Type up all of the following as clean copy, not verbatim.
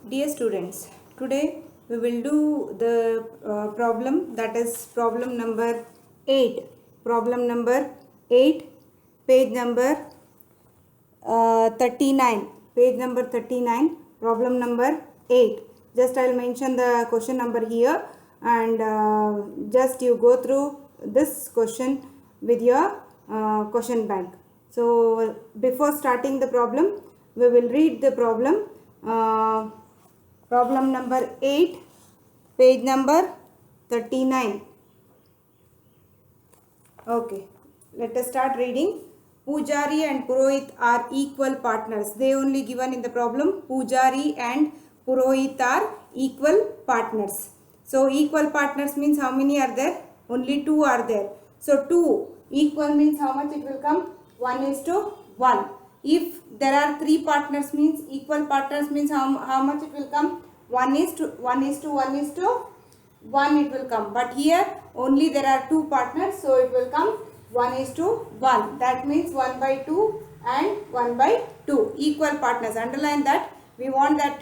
Dear students, today we will do the problem, that is problem number 8. Problem number 8, page number 39. Page number 39, problem number 8. Just I will mention the question number here, and just you go through this question with your question bank. So before starting the problem, we will read the problem. Problem number 8, page number 39. Okay, let us start reading. Pujari and Purohit are equal partners. They only given in the problem. Pujari and Purohit are equal partners. So equal partners means how many are there? Only 2 are there. So 2 equal means how much it will come? 1:1. If there are 3 partners means equal partners means how much it will come? 1:1 it will come. But here only there are 2 partners, so it will come 1:1. That means 1/2 and 1/2 equal partners. Underline that. We want that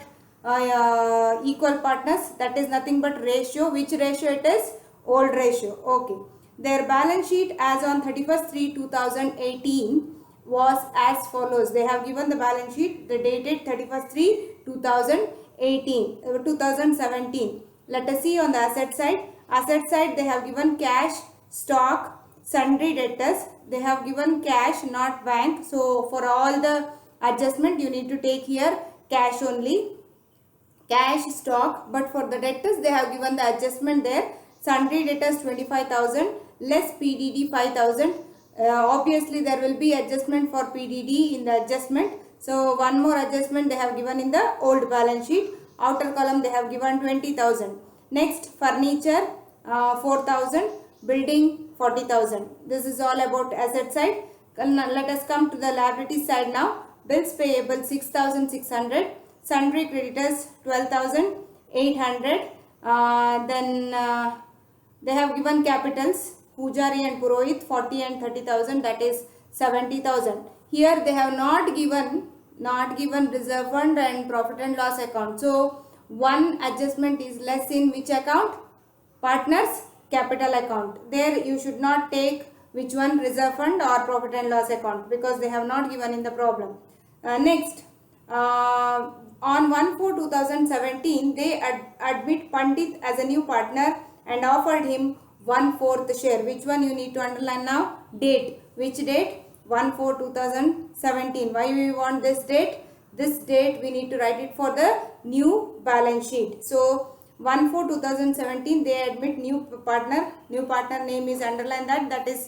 equal partners. That is nothing but ratio. Which ratio it is? Old ratio. Okay. Their balance sheet as on 31st/3/2018 was as follows. They have given the balance sheet, the dated 31st/3/2017. Let us see on the asset side. Asset side they have given cash, stock, sundry debtors. They have given cash, not bank. So for all the adjustment you need to take here cash only. Cash, stock, but for the debtors they have given the adjustment there. Sundry debtors 25,000 less PDD 5,000. Obviously there will be adjustment for PDD in the adjustment. So one more adjustment they have given in the old balance sheet. Outer column they have given 20,000. Next furniture 4,000. Building 40,000. This is all about asset side. Let us come to the liability side now. Bills payable 6,600. Sundry creditors 12,800. Then they have given capitals Pujari and Purohit 40 and 30,000, that is 70,000. Here they have not given reserve fund and profit and loss account. So one adjustment is less in which account? Partners capital account. There you should not take which one, reserve fund or profit and loss account, because they have not given in the problem. Next, on 1/4/2017 they admit Pandit as a new partner and offered him 1/4 share. Which one you need to underline now? Date. Which date? 1/4/2017. Why we want this date? This date we need to write it for the new balance sheet. So 1/4/2017 they admit new partner. New partner name is, underline that, that is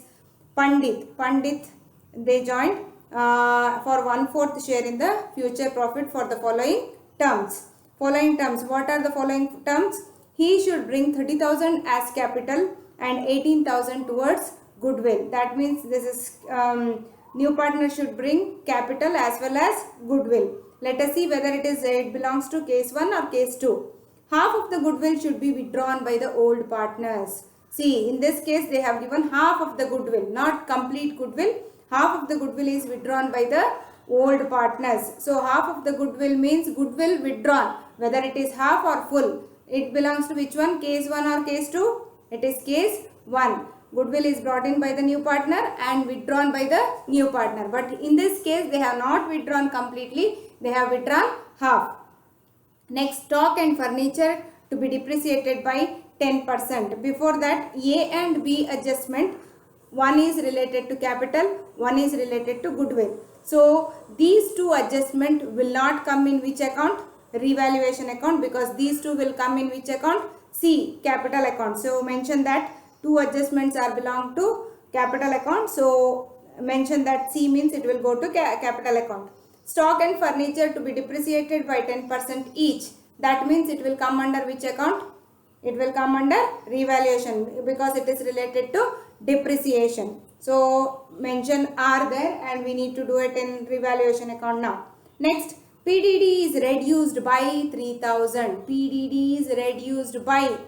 Pandit. Pandit they joined for 1/4 share in the future profit for the following terms. Following terms. What are the following terms? He should bring 30,000 as capital and 18,000 towards goodwill. That means this is new partner should bring capital as well as goodwill. Let us see whether it belongs to case 1 or case 2. Half of the goodwill should be withdrawn by the old partners. See, in this case they have given half of the goodwill, not complete goodwill. Half of the goodwill is withdrawn by the old partners. So half of the goodwill means goodwill withdrawn. Whether it is half or full, it belongs to which one? Case 1 or case 2? It is case 1. Goodwill is brought in by the new partner and withdrawn by the new partner. But in this case they have not withdrawn completely. They have withdrawn half. Next, stock and furniture to be depreciated by 10%. Before that, A and B adjustment, one is related to capital, one is related to goodwill. So these two adjustment will not come in which account? Revaluation account, because these two will come in which account? C, capital account. So mention that two adjustments are belong to capital account. So mention that C means it will go to capital account. Stock and furniture to be depreciated by 10% each. That means it will come under which account? It will come under revaluation, because it is related to depreciation. So mention R there, and we need to do it in revaluation account now. Next, PDD is reduced by 3,000. PDD is reduced by.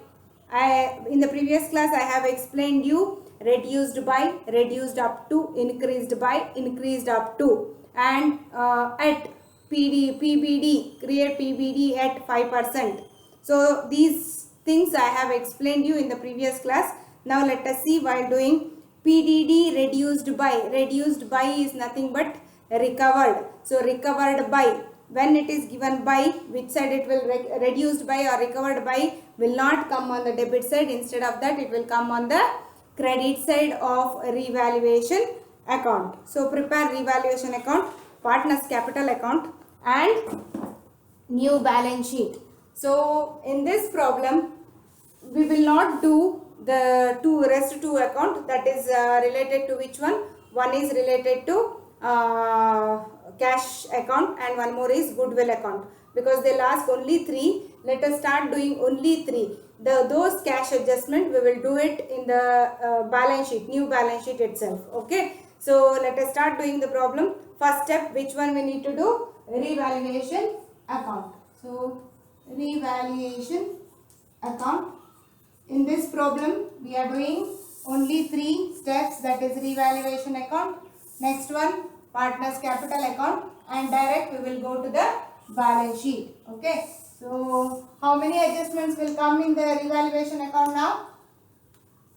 In the previous class I have explained you reduced by, reduced up to, increased by, increased up to, and at PBD, create PBD at 5%. So these things I have explained you in the previous class. Now let us see while doing PDD reduced by is nothing but recovered. So recovered by, when it is given by, which side it will reduced by or recovered by will not come on the debit side. Instead of that, it will come on the credit side of revaluation account. So prepare revaluation account, partners capital account and new balance sheet. So in this problem, we will not do the rest two account, that is related to which one? One is related to cash account and one more is goodwill account, because they'll ask only three. Let us start doing only three. Those cash adjustment we will do it in the balance sheet, new balance sheet itself. Okay, so let us start doing the problem. First step, which one we need to do? Revaluation account. So revaluation account. In this problem we are doing only three steps, that is revaluation account, next one partners capital account, and direct we will go to the balance sheet. Okay, so how many adjustments will come in the revaluation account now?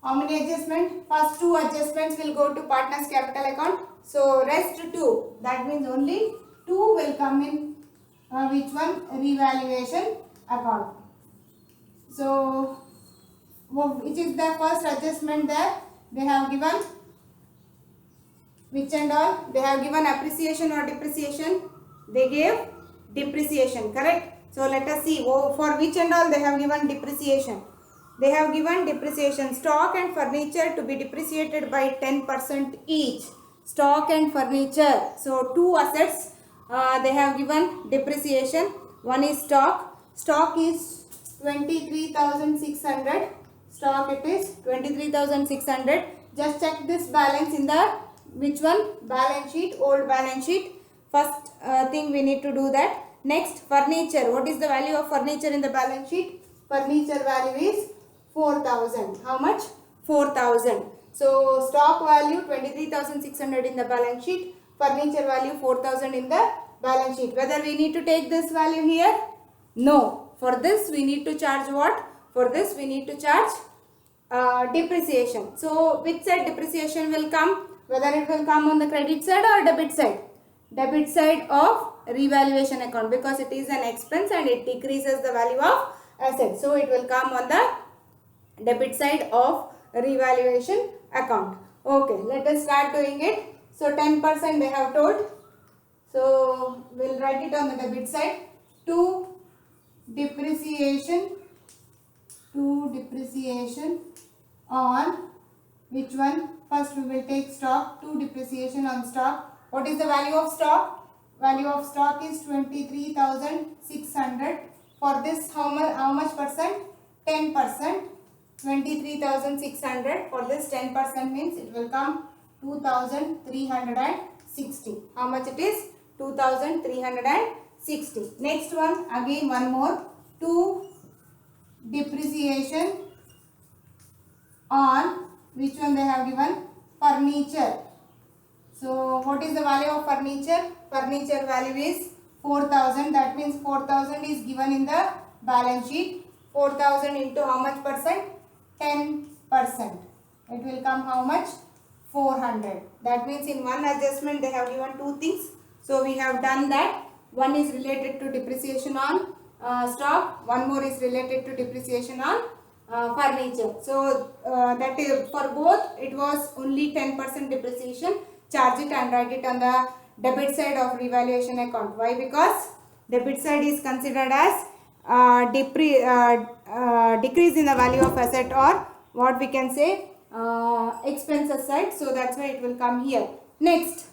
How many adjustments? First two adjustments will go to partners capital account. So rest two, that means only two will come in which one? Revaluation account. So which is the first adjustment there? They have given which and all? They have given appreciation or depreciation? They gave depreciation, correct? So let us see for which and all they have given depreciation. They have given depreciation, stock and furniture to be depreciated by 10% each. Stock and furniture. So two assets they have given depreciation. One is stock. Stock is 23,600. Stock it is 23,600. Just check this balance in the which one? Balance sheet, old balance sheet. First thing we need to do that. Next, furniture. What is the value of furniture in the balance sheet? Furniture value is 4,000. How much? 4,000. So stock value 23,600 in the balance sheet. Furniture value 4,000 in the balance sheet. Whether we need to take this value here? No. For this we need to charge what? For this we need to charge depreciation. So which side depreciation will come? Whether it will come on the credit side or debit side? Debit side of revaluation account, because it is an expense and it decreases the value of asset. So it will come on the debit side of revaluation account. Okay, let us start doing it. So 10% they have told. So we'll write it on the debit side. To depreciation on which one? First we will take stock. To depreciation on stock. What is the value of stock? Value of stock is 23,600. For this how much percent? 10%. 23,600. For this 10% means it will come 2,360. How much it is? 2,360. Next one, again one more. To depreciation on which one they have given? Furniture. So what is the value of furniture? Furniture value is 4,000. That means 4,000 is given in the balance sheet. 4,000 into how much percent? 10%. It will come how much? 400. That means in one adjustment they have given two things. So we have done that. One is related to depreciation on stock. One more is related to depreciation on furniture. So that is for both it was only 10% depreciation. Charge it and write it on the debit side of revaluation account. Why? Because debit side is considered as decrease in the value of asset, or what we can say expenses side. So that's why it will come here. Next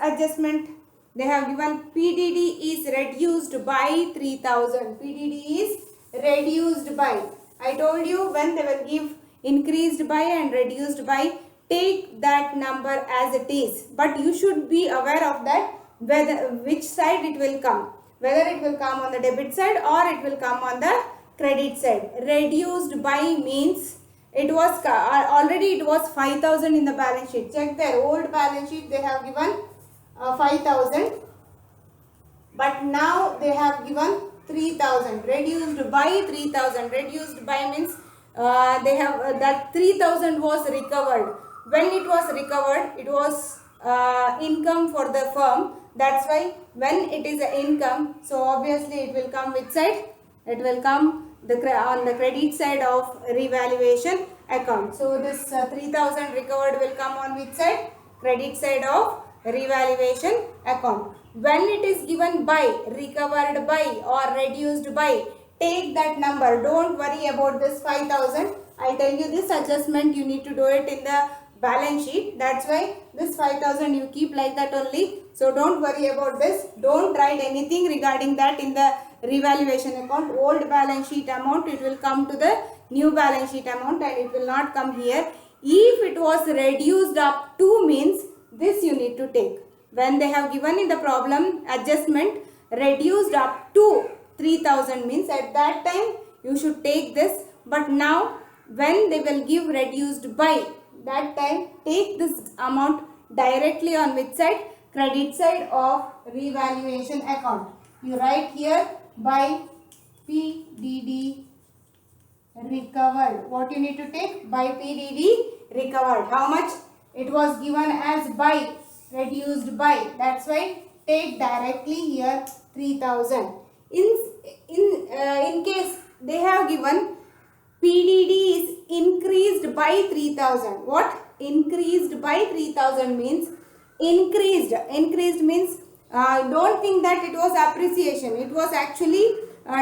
adjustment they have given PDD is reduced by 3,000. PDD is reduced by. I told you when they will give increased by and reduced by, take that number as it is. But you should be aware of that, whether which side it will come. Whether it will come on the debit side or it will come on the credit side. Reduced by means it was already it was 5,000 in the balance sheet. Check their old balance sheet, they have given 5,000. but now they have given 3000, reduced by 3000. Reduced by means they have that 3000 was recovered. When it was recovered, it was income for the firm. That's why when it is an income, so obviously it will come which side? It will come on the credit side of revaluation account. So this 3000 recovered will come on which side? Credit side of revaluation account. When it is given by, recovered by or reduced by, take that number. Don't worry about this 5000. I tell you this adjustment you need to do it in the balance sheet. That's why this 5000 you keep like that only. So don't worry about this. Don't write anything regarding that in the revaluation account. Old balance sheet amount, it will come to the new balance sheet amount and it will not come here. If it was reduced up to means this you need to take. When they have given in the problem adjustment reduced up to 3000 means at that time you should take this. But now when they will give reduced by, that time take this amount directly on which side? Credit side of revaluation account. You write here by PDD recovered. What you need to take? By PDD recovered. How much? It was given as by, reduced by. That's why take directly here 3000. In case they have given PDD is increased by 3000. What? Increased by 3000 means increased. Increased means don't think that it was appreciation. It was actually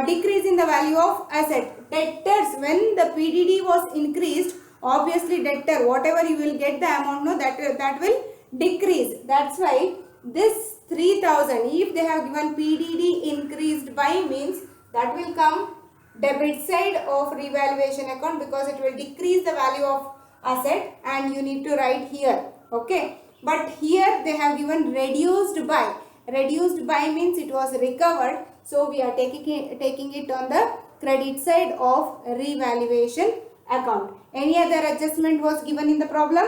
decrease in the value of asset. Debtors, when the PDD was increased, obviously debtor, whatever you will get the amount, no, that will decrease. That's why this 3000, if they have given PDD increased by means, that will come debit side of revaluation account because it will decrease the value of asset and you need to write here. Okay. But here they have given reduced by. Reduced by means it was recovered. So we are taking it on the credit side of revaluation account. Any other adjustment was given in the problem?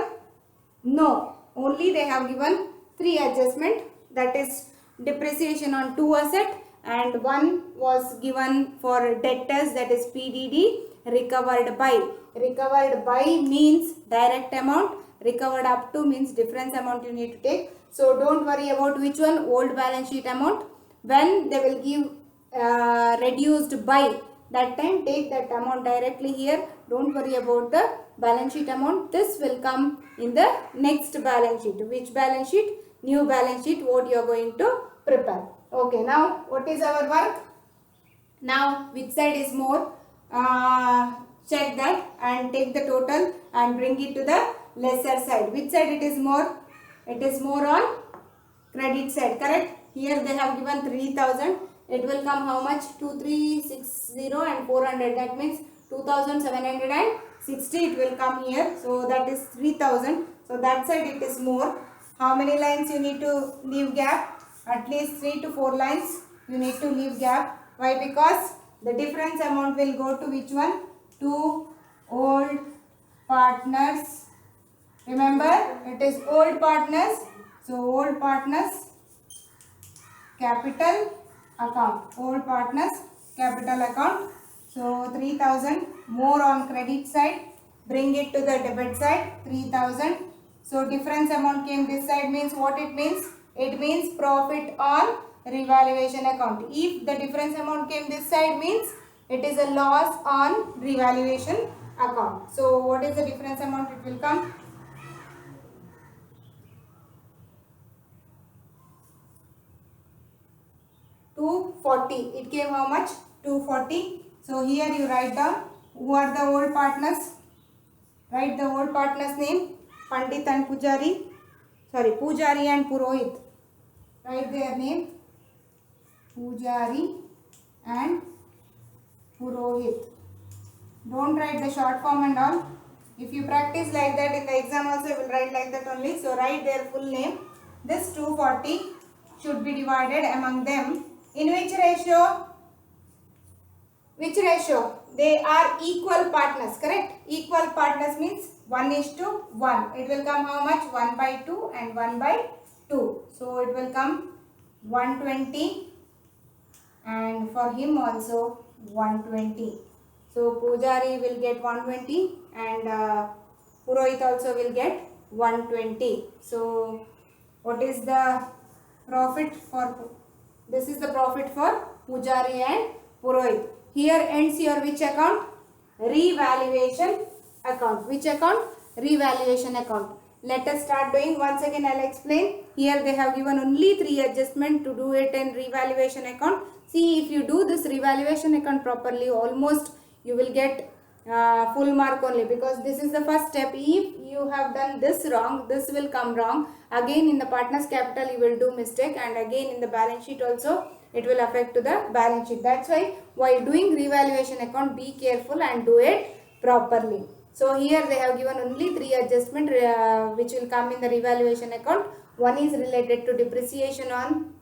No. Only they have given 3 adjustment, that is depreciation on 2 asset and 1 was given for debtors, that is PDD recovered by. Recovered by means direct amount. Recovered up to means difference amount you need to take. So don't worry about which one, old balance sheet amount. When they will give reduced by, that time take that amount directly here. Don't worry about the balance sheet amount. This will come in the next balance sheet. Which balance sheet? New balance sheet, what you are going to prepare. Okay, now what is our work? Now which side is more? Check that and take the total and bring it to the lesser side. Which side it is more? It is more on credit side, correct? Here they have given 3000. It will come how much? 2360 and 400. That means 2760 it will come here. So that is 3000. So that side it is more. How many lines you need to leave gap? At least 3 to 4 lines you need to leave gap. Why? Because the difference amount will go to which one? To old partners. Remember, it is old partners. So old partners capital account. Old partners capital account. So 3000 more on credit side. Bring it to the debit side. 3000. So difference amount came this side means what it means? It means profit on revaluation account. If the difference amount came this side means it is a loss on revaluation account. So what is the difference amount? It will come 240. It came how much? 240. So here you write down who are the old partners. Write the old partners name. Pandit and Pujari. Sorry, Pujari and Purohit. Write their name. Pujari and Purohit. Don't write the short form and all. If you practice like that in the exam also you will write like that only. So write their full name. This 240 should be divided among them. In which ratio? Which ratio? They are equal partners, correct? Equal partners means 1:1. It will come how much? 1/2 and 1/2. So it will come 120 and for him also 120. So Pujari will get 120 and Purohit also will get 120. So what is the profit for, this is the profit for Pujari and Purohit. Here ends your which account? Revaluation account. Which account? Revaluation account. Let us start doing. Once again I'll explain. Here they have given only 3 adjustment to do it in revaluation account. See, if you do this revaluation account properly, almost you will get full mark only, because this is the first step. If you have done this wrong, this will come wrong. Again in the partner's capital you will do mistake, and again in the balance sheet also it will affect to the balance sheet. That's why while doing revaluation account, be careful and do it properly. So here they have given only 3 adjustment which will come in the revaluation account. One is related to depreciation on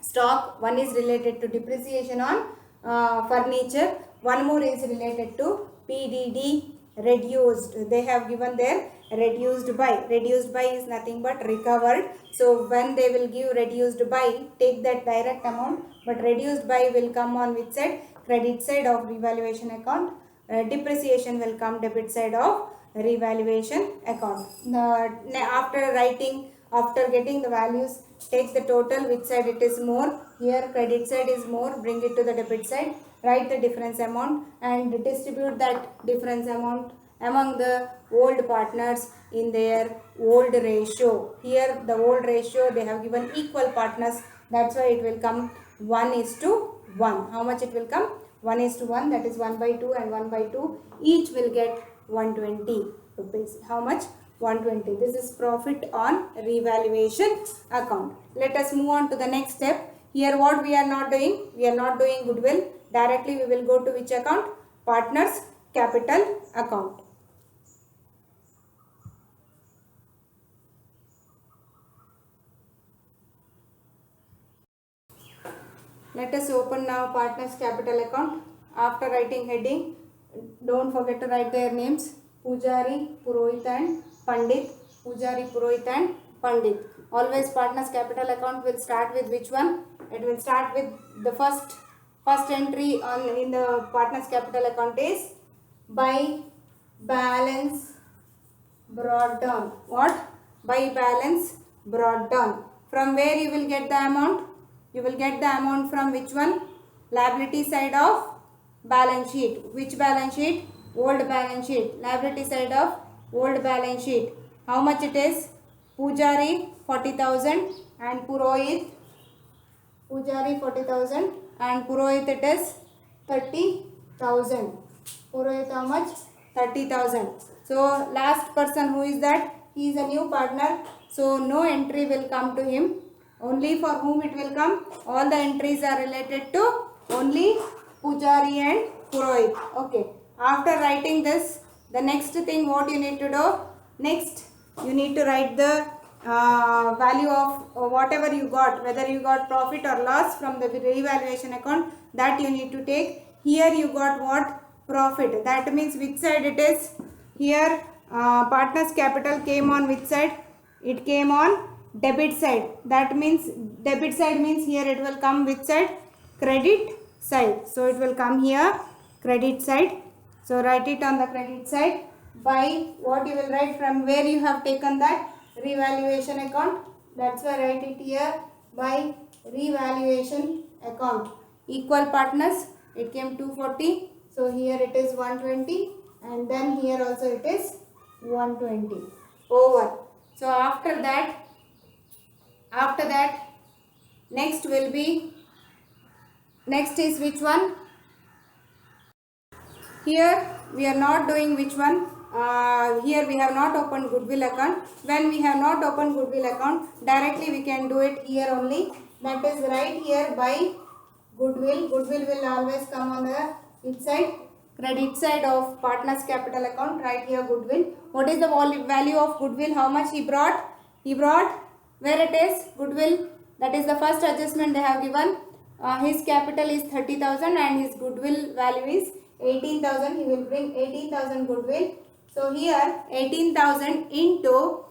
stock, one is related to depreciation on furniture, one more is related to PDD reduced. They have given their reduced by. Reduced by is nothing but recovered. So when they will give reduced by, take that direct amount, but reduced by will come on which side? Credit side of revaluation account. Depreciation will come debit side of revaluation account. After getting the values, take the total, which side it is more. Here credit side is more, bring it to the debit side, write the difference amount and distribute that difference amount among the old partners in their old ratio. Here the old ratio they have given equal partners, that's why it will come 1:1. How much it will come? 1:1, that is 1/2 and 1/2. Each will get 120 rupees. How much? 120. This is profit on revaluation account. Let us move on to the next step. Here what we are not doing? We are not doing goodwill. Directly we will go to which account? Partners capital account. Let us open now partners capital account. After writing heading, don't forget to write their names: Pujari, Purohit and Pandit. Pujari, Purohit and Pandit. Always partners capital account will start with which one? It will start with the first entry on in the partners capital account is by balance brought down. What? By balance brought down. From where you will get the amount? You will get the amount from which one? Liability side of balance sheet. Which balance sheet? Old balance sheet. Liability side of old balance sheet. How much it is? Pujari 40,000 and Purohit. Pujari 40,000 and Purohit it is 30,000. Purohit how much? 30,000. So last person, who is that? He is a new partner. So no entry will come to him. Only for whom it will come? All the entries are related to only Pujari and Purohit. Okay. After writing this, the next thing what you need to do? Next, you need to write the value of whatever you got, whether you got profit or loss from the revaluation account, that you need to take. Here you got what? Profit. That means which side it is? Here partners capital came on which side? It came on debit side. That means debit side means here it will come which side? Credit side. So it will come here credit side. So write it on the credit side. By what you will write? From where you have taken that revaluation account, that's why write it here by revaluation account. Equal partners, it came 240, so here it is 120 and then here also it is 120. Over. So after that next is which one? Here we are not doing which one? Here we have not opened goodwill account. When we have not opened goodwill account, directly we can do it here only. That is right here by goodwill. Goodwill will always come on the which side? Credit side of partners capital account. Right here goodwill. What is the value of goodwill? How much he brought? He brought, where it is? Goodwill. That is the first adjustment they have given. His capital is 30,000 and his goodwill value is 18,000. He will bring 18,000 goodwill. So here 18,000 into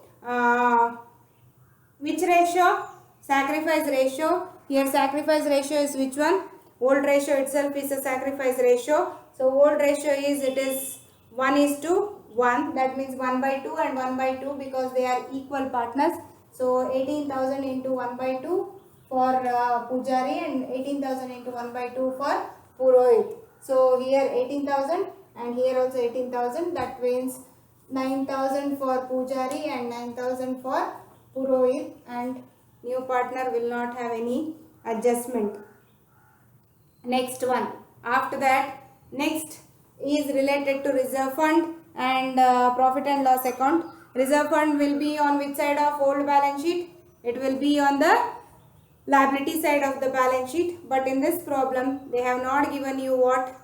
which ratio? Sacrifice ratio. Here sacrifice ratio is which one? Old ratio itself is a sacrifice ratio. So old ratio is, it is 1:1. That means 1 by 2 and 1 by 2 because they are equal partners. So 18,000 into 1 by 2 for Pujari and 18,000 into 1 by 2 for Purohit. So here 18,000 and here also 18,000. That means 9,000 for Pujari and 9,000 for Purohit, and new partner will not have any adjustment. Next one. After that, next is related to reserve fund and profit and loss account. Reserve fund will be on which side of old balance sheet? It will be on the liability side of the balance sheet. But in this problem, they have not given you what?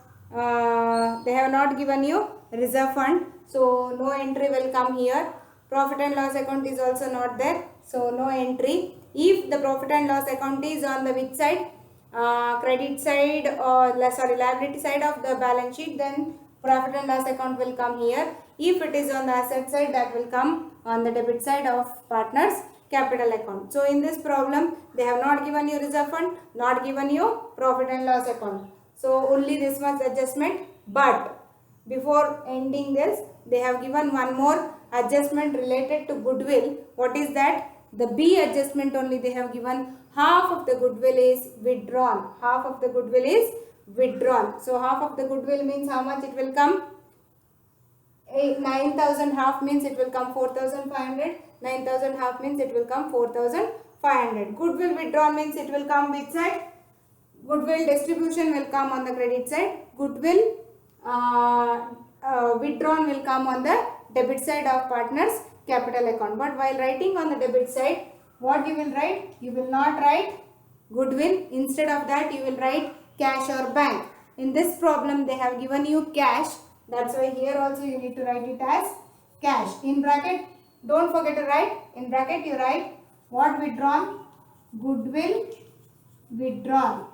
They have not given you reserve fund. So no entry will come here. Profit and loss account is also not there. So no entry. If the profit and loss account is on the which side? Credit side or liability side of the balance sheet, then profit and loss account will come here. If it is on the asset side, that will come on the debit side of partners capital account. So in this problem, they have not given you reserve fund, not given you profit and loss account. So only this much adjustment. But before ending this, they have given one more adjustment related to goodwill. What is that? The B adjustment only they have given. Half of the goodwill is withdrawn. Half of the goodwill is withdrawn. So half of the goodwill means how much it will come? 9,000 half means it will come 4,500. 9,000 half means it will come 4,500. Goodwill withdrawn means it will come which side? Goodwill distribution will come on the credit side. Goodwill withdrawn will come on the debit side of partners capital account. But while writing on the debit side, what you will write? You will not write goodwill. Instead of that, you will write cash or bank. In this problem, they have given you cash. That's why here also you need to write it as cash. In bracket, don't forget to write. In bracket, you write what withdrawn? Goodwill withdrawn.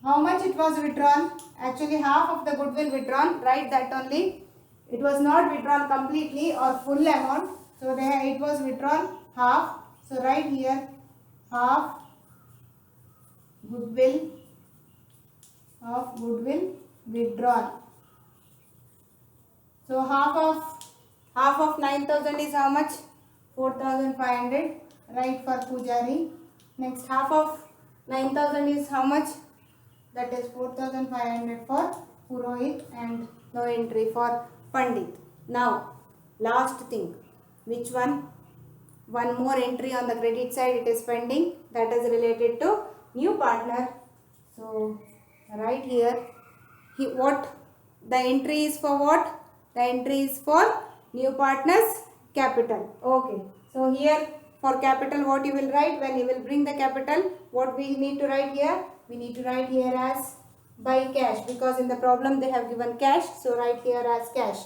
How much it was withdrawn? Actually, half of the goodwill withdrawn. Write that only. It was not withdrawn completely or full amount. So there it was withdrawn half. So write here half goodwill of goodwill withdrawn. So half of 9,000 is how much? 4,500. Write for Pujari. Next half of 9,000 is how much? That is 4,500 for Purohit and no entry for Pandit. Now last thing. Which one? One more entry on the credit side it is pending, that is related to new partner. So right here, what the entry is for what? The entry is for new partners capital. Okay. So here for capital what you will write when you will bring the capital? What we need to write here? We need to write here as by cash because in the problem they have given cash. So write here as cash.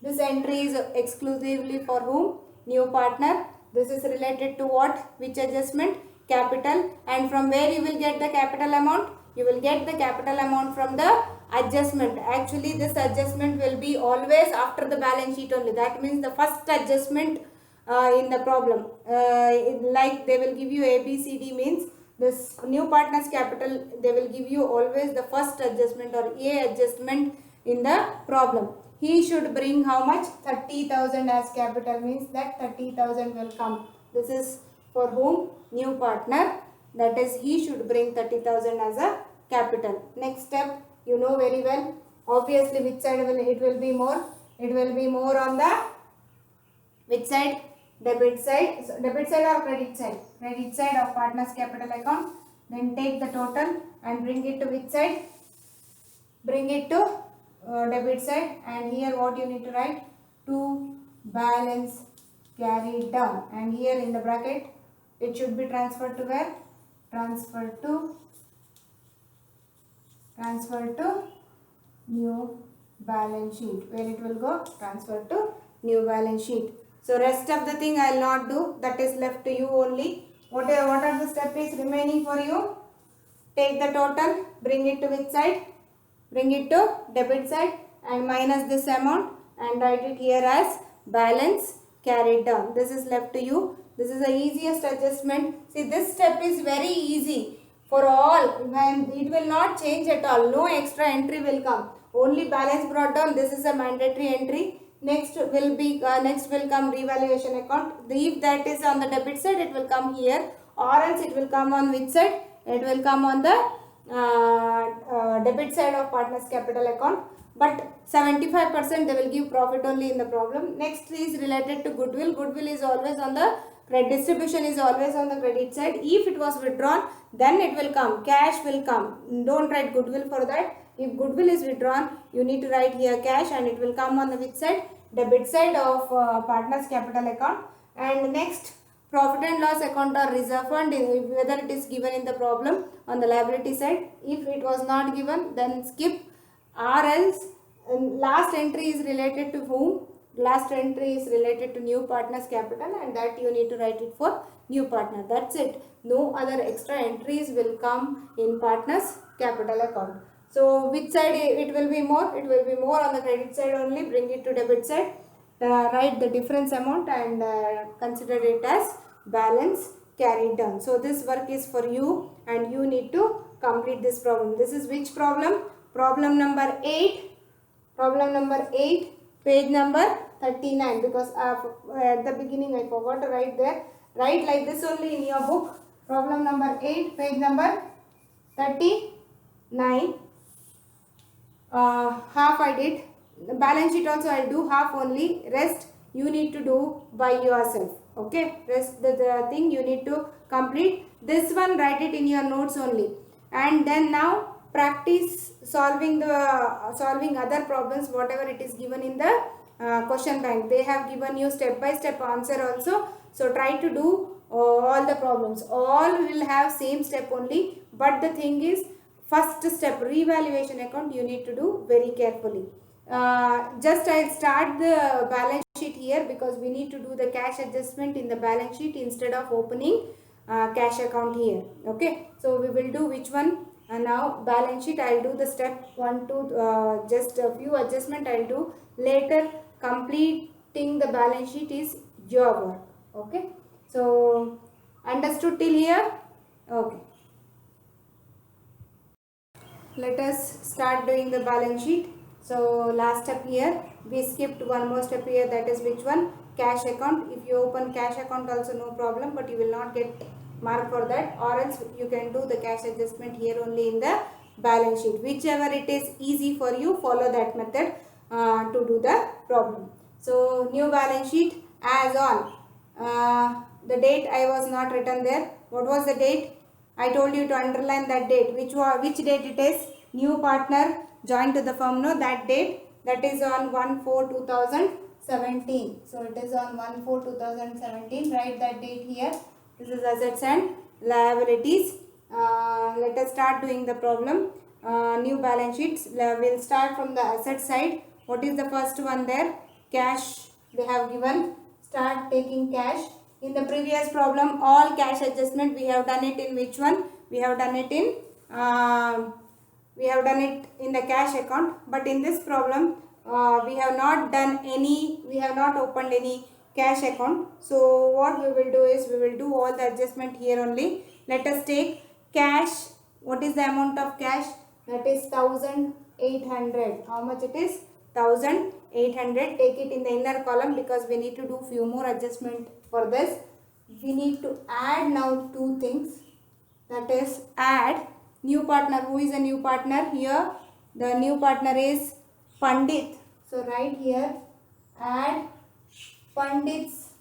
This entry is exclusively for whom? New partner. This is related to what? Which adjustment? Capital. And from where you will get the capital amount? You will get the capital amount from the adjustment. Actually this adjustment will be always after the balance sheet only. That means the first adjustment in the problem. Like they will give you ABCD means this new partners capital, they will give you always the first adjustment or A adjustment in the problem. He should bring how much? 30,000 as capital means that 30,000 will come. This is for whom? New partner. That is he should bring 30,000 as a capital. Next step, you know very well. Obviously which side it will be more? It will be more on the which side? Debit side. So debit side or credit side? Credit side of partners capital account. Then take the total and bring it to which side? Bring it to debit side, and here what you need to write? To balance carried down, and here in the bracket it should be transferred to where? Transferred to new balance sheet. Where it will go? Transferred to new balance sheet. So rest of the thing I will not do. That is left to you only. What are the steps remaining for you? Take the total. Bring it to which side? Bring it to debit side and minus this amount and write it here as balance carried down. This is left to you. This is the easiest adjustment. See, this step is very easy. for all, and it will not change at all. No extra entry will come. Only balance brought down. This is a mandatory entry. Next will come revaluation account. If that is on the debit side, it will come here, or else it will come on which side? It will come on the debit side of partners capital account. But 75% they will give profit only in the problem. Next is related to goodwill. Goodwill is always on the credit, distribution is always on the credit side. If it was withdrawn, then it will come, cash will come. Don't write goodwill for that. If goodwill is withdrawn, you need to write here cash, and it will come on the which side? Debit side of partners capital account. And next, profit and loss account or reserve fund, whether it is given in the problem on the liability side. If it was not given, then skip, or else last entry is related to whom? Last entry is related to new partners capital, and that you need to write it for new partner. That's it. No other extra entries will come in partners capital account. So which side it will be more? It will be more on the credit side only. Bring it to debit side. Write the difference amount and consider it as balance carried down. So this work is for you, and you need to complete this problem. This is which problem? Problem number 8. Problem number 8, page number 39, because at the beginning I forgot to write there. Write like this only in your book. Problem number 8, page number 39. Half I did. The balance sheet also I do half only. Rest you need to do by yourself. Okay. Rest the thing you need to complete. This one write it in your notes only. And then now practice solving other problems, whatever it is given in the question bank. They have given you step by step answer also. So try to do all the problems. All will have same step only. But the thing is, first step, revaluation account, you need to do very carefully. Just I'll start the balance sheet here, because we need to do the cash adjustment in the balance sheet instead of opening cash account here. Okay, so we will do which one? Now balance sheet, I'll do the step 1 to just a few adjustment I'll do. Later completing the balance sheet is your work. Okay, so understood till here? Okay. Let us start doing the balance sheet. So last step here, we skipped one more step here, that is which one? Cash account. If you open cash account also no problem, but you will not get mark for that, or else you can do the cash adjustment here only in the balance sheet. Whichever it is easy for you, follow that method to do the problem. So new balance sheet as on. The date I was not written there. What was the date? I told you to underline that date. Which date it is? New partner joined to the firm. No, that date, that is on 1/4/2017. So it is on 1/4/2017. Write that date here. This is assets and liabilities. Let us start doing the problem. New balance sheets. We'll start from the asset side. What is the first one there? Cash they have given. Start taking cash. In the previous problem, all cash adjustment we have done it in which one? We have done it in the cash account. But in this problem, we have not opened any cash account. So what we will do is, we will do all the adjustment here only. Let us take cash. What is the amount of cash? That is 1800. How much it is? 1800. Take it in the inner column, because we need to do few more adjustment for this. We need to add now two things. That is, add new partner. Who is a new partner here? The new partner is Pandit. So write here, add Pandit's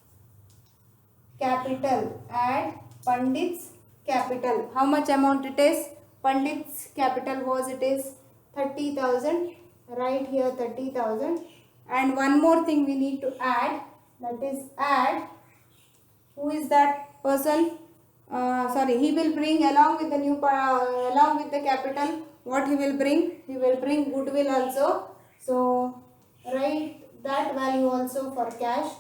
capital. Add Pandit's capital. How much amount it is? Pandit's capital was, it is 30,000. Write here 30,000. And one more thing we need to add, that is add, who is that person? He will bring along with the along with the capital, what he will bring? He will bring goodwill also. So write that value also for cash.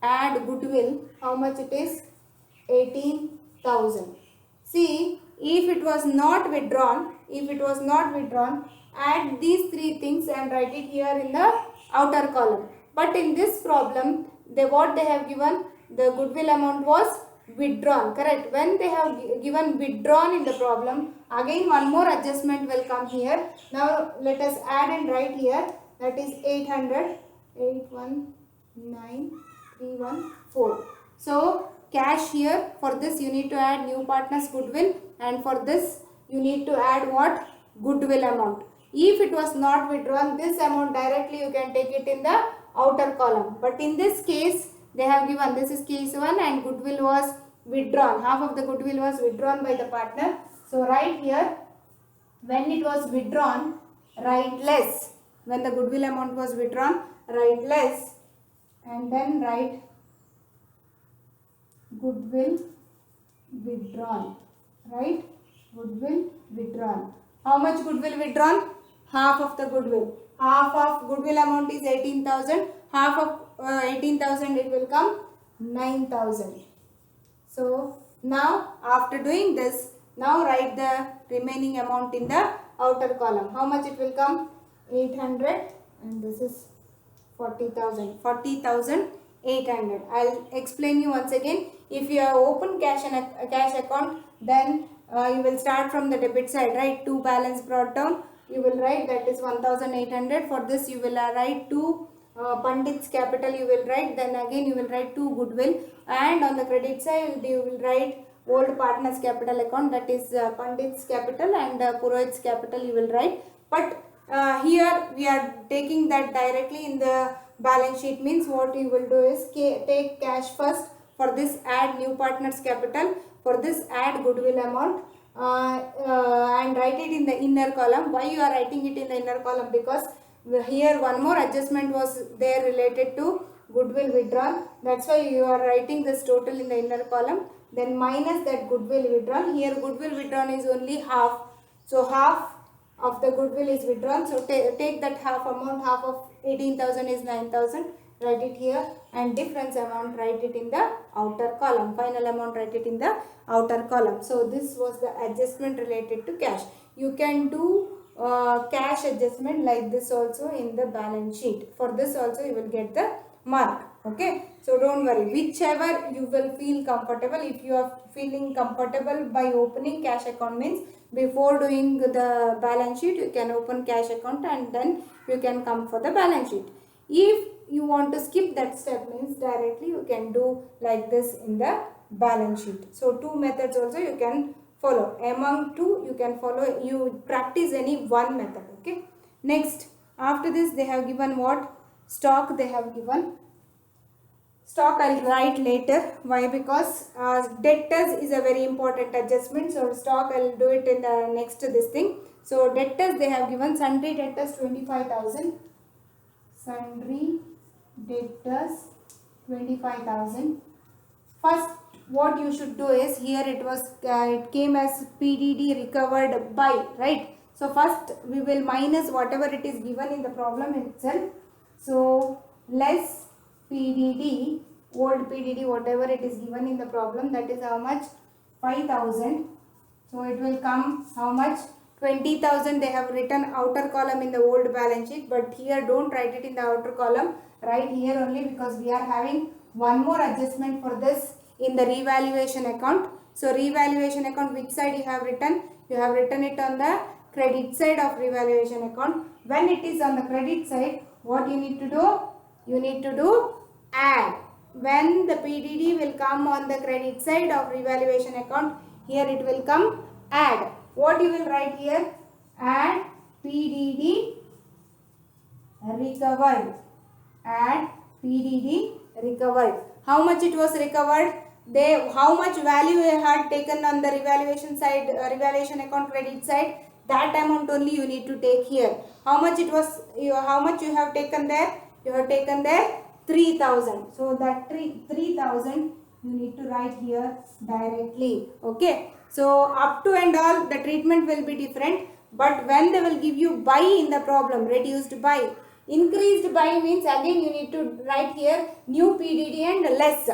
Add goodwill. How much it is? 18,000. See, if it was not withdrawn, add these three things and write it here in the outer column. But in this problem, what they have given, the goodwill amount was withdrawn, correct. When they have given withdrawn in the problem, again one more adjustment will come here. Now let us add and write here, that is 800, 819314. So cash here, for this you need to add new partner's goodwill, and for this you need to add what? Goodwill amount. If it was not withdrawn, this amount directly you can take it in the outer column. But in this case, they have given, this is case 1 and goodwill was withdrawn. Half of the goodwill was withdrawn by the partner. So write here, when it was withdrawn, write less. When the goodwill amount was withdrawn, write less, and then write goodwill withdrawn, right? Goodwill withdrawn. How much goodwill withdrawn? Half of the goodwill. Half of goodwill amount is 18,000. Half of 18,000 it will come 9,000. So now after doing this, now write the remaining amount in the outer column. How much it will come? 800, and this is 40,000. 40,800. I'll explain you once again. If you have open cash account, then you will start from the debit side, right? To balance brought down, you will write that is 1,800. For this you will write to Pandit's capital, you will write, then again you will write to goodwill, and on the credit side you will write old partner's capital account, that is Pandit's capital, and Purohit's capital you will write. But here we are taking that directly in the balance sheet, means what you will do is take cash first. For this add new partner's capital, for this add goodwill amount, and write it in the inner column. Why you are writing it in the inner column? Because here one more adjustment was there related to goodwill withdrawn. That's why you are writing this total in the inner column. Then minus that goodwill withdrawn. Here goodwill withdrawn is only half. So half of the goodwill is withdrawn. So take that half amount. Half of 18,000 is 9,000. Write it here, and difference amount write it in the outer column. Final amount write it in the outer column. So this was the adjustment related to cash. You can do cash adjustment like this also in the balance sheet. For this also you will get the mark. Okay, so don't worry, whichever you will feel comfortable. If you are feeling comfortable by opening cash account, means before doing the balance sheet you can open cash account and then you can come for the balance sheet. If you want to skip that step, means directly you can do like this in the balance sheet. So two methods also you can follow. Among two you can follow, you practice any one method. Okay, next after this they have given what? Stock they have given. Stock I'll write later. Why? Because debtors is a very important adjustment. So stock I'll do it in the next this thing. So debtors they have given sundry debtors 25,000. Sundry debtors 25,000. First what you should do is, here it was it came as PDD recovered by, right? So first we will minus whatever it is given in the problem itself. So less PDD, old PDD, whatever it is given in the problem, that is how much? 5,000. So it will come how much? 20,000 they have written outer column in the old balance sheet, but here don't write it in the outer column, write here only, because we are having one more adjustment for this in the revaluation account. So revaluation account, which side you have written? You have written it on the credit side of revaluation account. When it is on the credit side, what you need to do? You need to do add. When the PDD will come on the credit side of revaluation account, here it will come add. What you will write here? Add PDD recovered. Add PDD recovered. How much it was recovered? How much value they had taken on the revaluation side, revaluation account credit side, that amount only you need to take here. How much it was? How much you have taken there? You have taken there 3,000. So that 3,000 you need to write here directly. Okay. So up to and all the treatment will be different, but when they will give you by in the problem, reduced by, increased by means again you need to write here new PDD and less.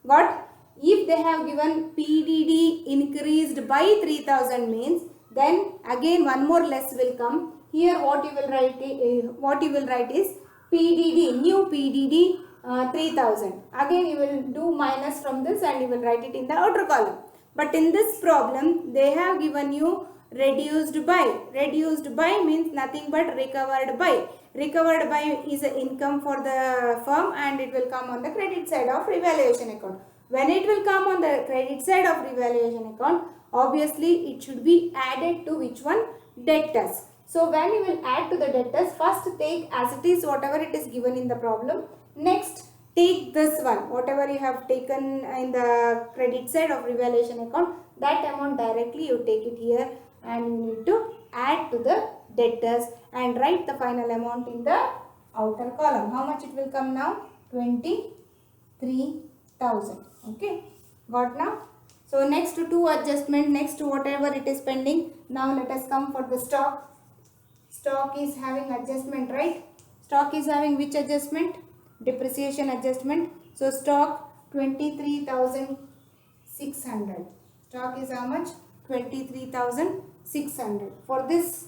Got? If they have given PDD increased by 3,000 means, then again one more less will come. Here what you will write is PDD, new PDD 3000. Again you will do minus from this and you will write it in the outer column. But in this problem they have given you reduced by. Reduced by means nothing but recovered by. Recovered by is an income for the firm and it will come on the credit side of revaluation account. When it will come on the credit side of revaluation account, obviously it should be added to which one? Debtors. So when you will add to the debtors, first take as it is whatever it is given in the problem. Next, take this one, whatever you have taken in the credit side of revaluation account, that amount directly you take it here and you need to add to the debtors and write the final amount in the outer column. How much it will come now? 23,000. Okay, got now? So next to adjustment, next to whatever it is pending. Now let us come for the stock. Stock is having adjustment, right? Stock is having which adjustment? Depreciation adjustment. So stock 23,600. Stock is how much? 23,600. For this,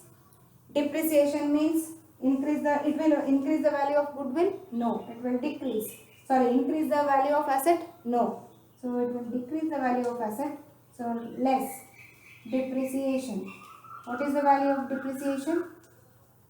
depreciation means increase the, it will increase the value of goodwill? No, it will decrease. Sorry, increase the value of asset? No. So it will decrease the value of asset. So less depreciation. What is the value of depreciation?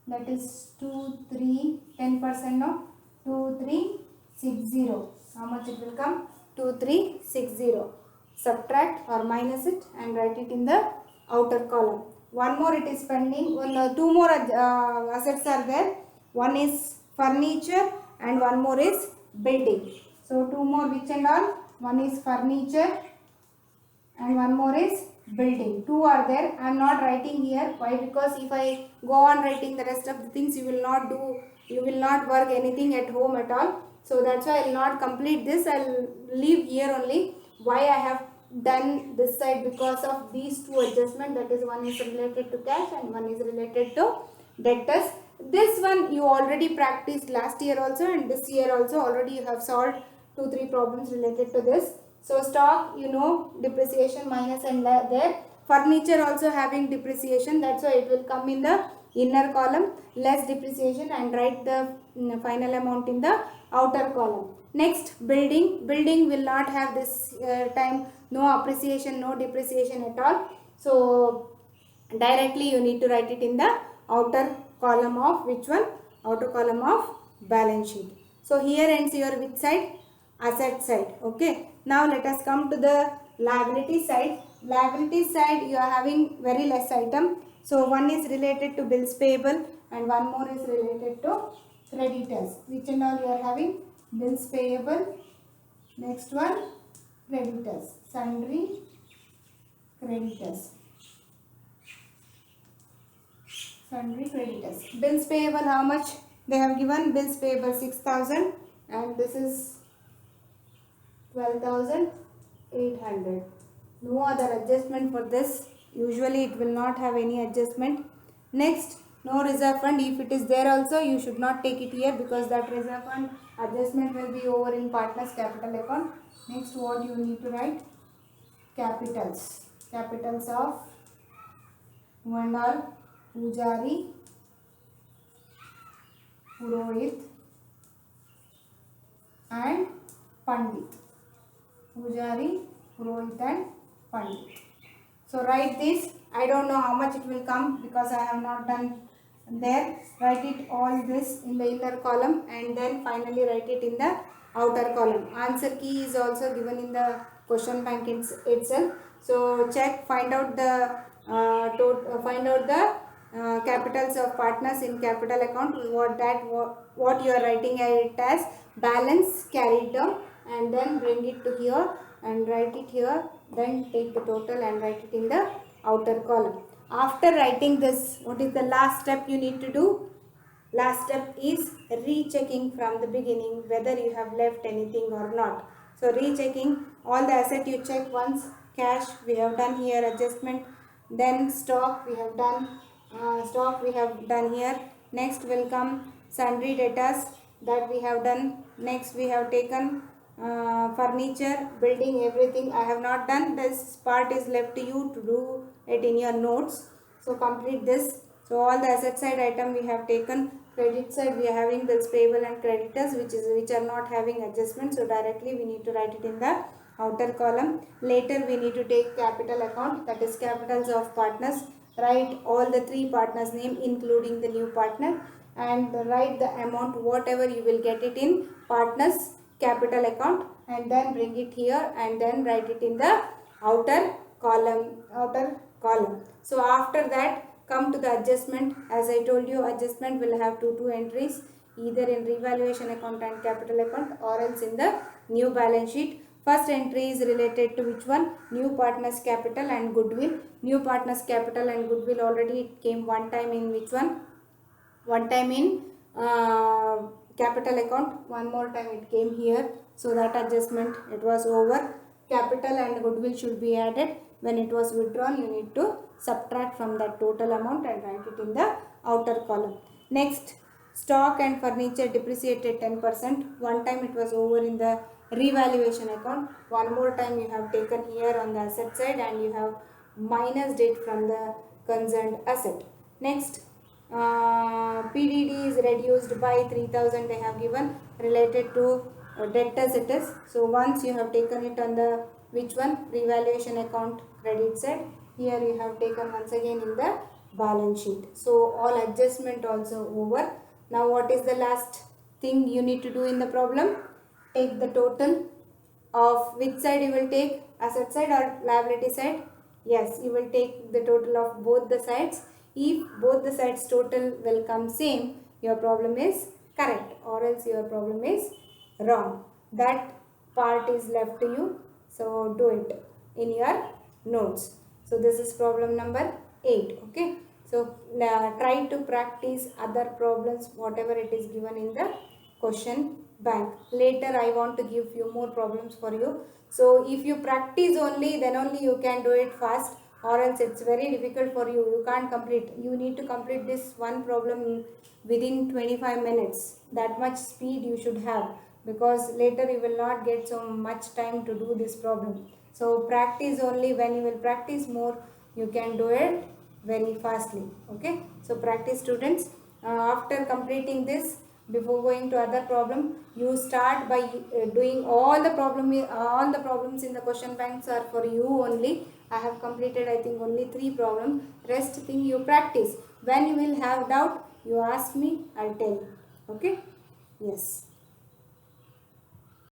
That is 10% no? 2360. How much it will come? 2360. Subtract or minus it and write it in the outer column. One more it is pending. Two more assets are there. One is furniture and one more is building. So two more which and all? One is furniture and one more is building. Two are there. I am not writing here. Why? Because if I go on writing the rest of the things, you will not work anything at home at all. So that's why I will not complete this. I will leave here only. Why I have done this side? Because of these two adjustments. That is, one is related to cash and one is related to debtors. This one you already practiced last year also and this year also. Already you have solved 2-3 problems related to this. So stock, you know, depreciation minus and there. Furniture also having depreciation. That's why it will come in the inner column. Less depreciation and write the final amount in the outer column. Next, building. Building will not have this time no appreciation, no depreciation at all. So directly you need to write it in the outer column of which one? Outer column of balance sheet. So here ends your which side? Asset side. Okay. Now let us come to the liability side. Liability side you are having very less item. So one is related to bills payable and one more is related to creditors. Which and all you are having? Bills payable. Next one, creditors. Sundry creditors. Sundry creditors. Bills payable how much? They have given bills payable 6,000 and this is 12,800. No other adjustment for this. Usually it will not have any adjustment. Next, no reserve fund. If it is there also, you should not take it here because that reserve fund adjustment will be over in partners capital account. Next, what you need to write? Capitals. Capitals of who and all? Pujari, Purohit and Pandit. Pujari, Purohit and Pandit. So write this. I don't know how much it will come because I have not done there. Write it all this in the inner column and then finally write it in the outer column. Answer key is also given in the question bank itself. So check, find out the capitals of partners in capital account. What you are writing it as balance carried down and then bring it to here and write it here. Then take the total and write it in the outer column. After writing this, what is the last step you need to do? Last step is rechecking from the beginning whether you have left anything or not. So rechecking all the asset you check once. Cash we have done here, adjustment. Then stock we have done. Here. Next will come sundry debtors that we have done. Next we have taken furniture, building, everything I have not done. This part is left to you to do it in your notes. So complete this. So all the asset side item we have taken. Credit side we are having bills payable and creditors which are not having adjustment. So directly we need to write it in the outer column. Later we need to take capital account, that is capitals of partners. Write all the three partners name including the new partner, and write the amount whatever you will get it in partners capital account, and then bring it here and then write it in the outer column. So after that come to the adjustment. As I told you, adjustment will have two entries, either in revaluation account and capital account or else in the new balance sheet. First entry is related to which one? New partners capital and goodwill. New partners capital and goodwill already it came one time in which one? One time in capital account, one more time it came here. So that adjustment it was over. Capital and goodwill should be added. When it was withdrawn, you need to subtract from that total amount and write it in the outer column. Next, stock and furniture depreciated 10%. One time it was over in the revaluation account. One more time you have taken here on the asset side and you have minus it from the concerned asset. Next, PDD is reduced by 3000 they have given related to debtors it is. So once you have taken it on the which one? Revaluation account credit side. Here you have taken once again in the balance sheet. So all adjustment also over. Now what is the last thing you need to do in the problem? Take the total of which side you will take, asset side or liability side? Yes, you will take the total of both the sides. If both the sides total will come same, your problem is correct, or else your problem is wrong. That part is left to you. So do it in your notes. So this is problem number 8. Okay. So try to practice other problems whatever it is given in the question bank. Later I want to give few more problems for you. So if you practice only, then only you can do it fast, or else it's very difficult for you. You can't complete. You need to complete this one problem within 25 minutes. That much speed you should have, because later you will not get so much time to do this problem. So practice only. When you will practice more, you can do it very fastly. Okay. So practice, students. After completing this, before going to other problem, you start by doing all the problems in the question banks are for you only. I have completed I think only 3 problems. Rest thing you practice. When you will have doubt, you ask me, I'll tell you. Okay. Yes.